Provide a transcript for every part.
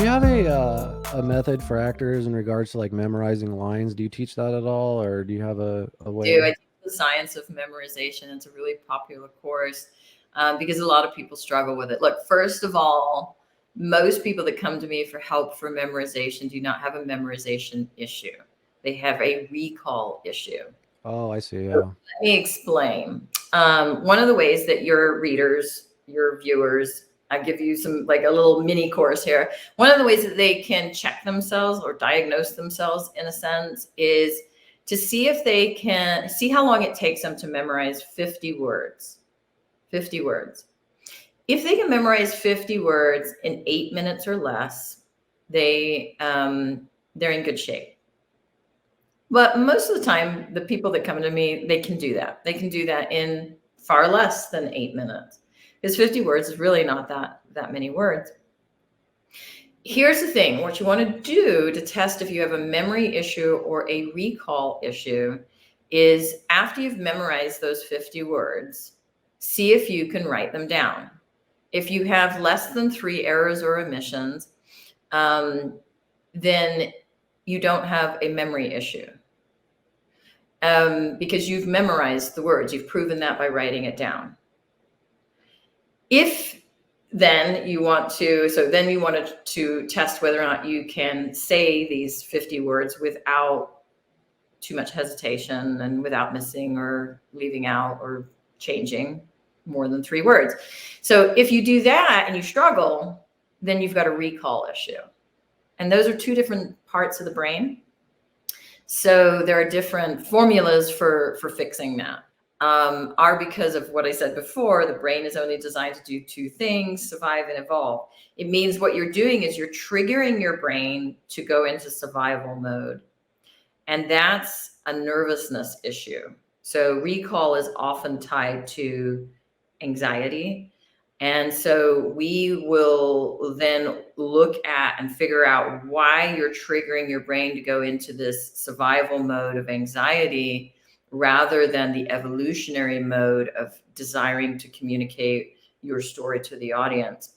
you have a method for actors in regards to like memorizing lines? Do you teach that at all, or do you have a way? I teach the science of memorization. It's a really popular course because a lot of people struggle with it. Look, first of all, most people that come to me for help for memorization do not have a memorization issue. They have a recall issue. Oh, I see. Yeah. Let me explain. One of the ways that your readers, your viewers, I give you some like a little mini course here. One of the ways that they can check themselves or diagnose themselves in a sense is to see if they can see how long it takes them to memorize 50 words. 50 words. If they can memorize 50 words in 8 minutes or less, they're in good shape. But most of the time, the people that come to me, they can do that. They can do that in far less than 8 minutes, because 50 words is really not that many words. Here's the thing. What you want to do to test if you have a memory issue or a recall issue is after you've memorized those 50 words, see if you can write them down. If you have less than 3 errors or omissions, then you don't have a memory issue. Because you've memorized the words. You've proven that by writing it down. If then you want to, then you wanted to test whether or not you can say these 50 words without too much hesitation and without missing or leaving out or changing more than 3 words. So if you do that and you struggle, then you've got a recall issue. And those are 2 different parts of the brain. So there are different formulas for fixing that. Because of what I said before, the brain is only designed to do 2 things, survive and evolve. It means what you're doing is you're triggering your brain to go into survival mode. And that's a nervousness issue. So recall is often tied to anxiety. And so we will then look at and figure out why you're triggering your brain to go into this survival mode of anxiety rather than the evolutionary mode of desiring to communicate your story to the audience.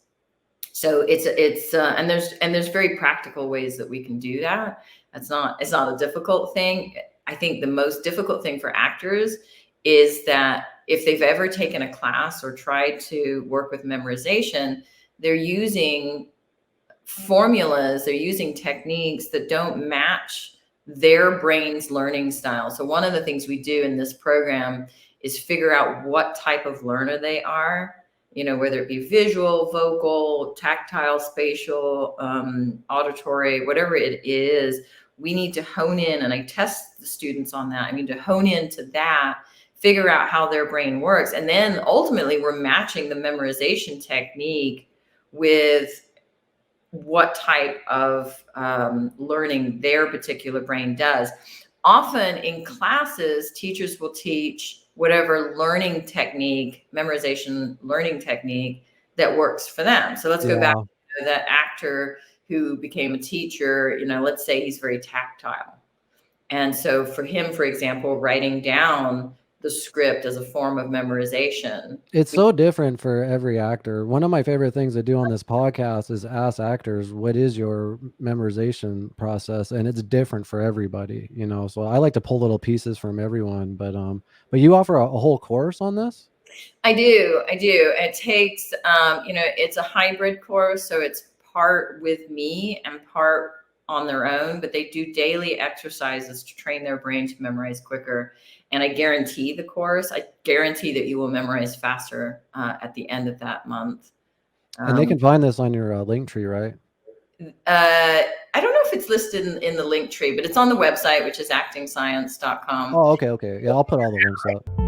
So and there's very practical ways that we can do that. It's not a difficult thing. I think the most difficult thing for actors is that if they've ever taken a class or tried to work with memorization, they're using formulas, they're using techniques that don't match their brain's learning style. So one of the things we do in this program is figure out what type of learner they are, whether it be visual, vocal, tactile, spatial, auditory, whatever it is. We need to hone in, and I test the students on that. I need to hone into that, figure out how their brain works. And then ultimately we're matching the memorization technique with what type of learning their particular brain does. Often in classes, teachers will teach whatever learning technique, memorization learning technique that works for them. So let's go back to that actor who became a teacher. Let's say he's very tactile. And so for him, for example, writing down the script as a form of memorization. It's so different for every actor. One of my favorite things to do on this podcast is ask actors, what is your memorization process? And it's different for everybody, so I like to pull little pieces from everyone, but you offer a whole course on this? I do. It takes, it's a hybrid course. So it's part with me and part on their own, but they do daily exercises to train their brain to memorize quicker. And I guarantee the course, I guarantee that you will memorize faster at the end of that month. And they can find this on your link tree, right? I don't know if it's listed in the link tree, but it's on the website, which is actingscience.com. Oh, okay. Yeah, I'll put all the links up.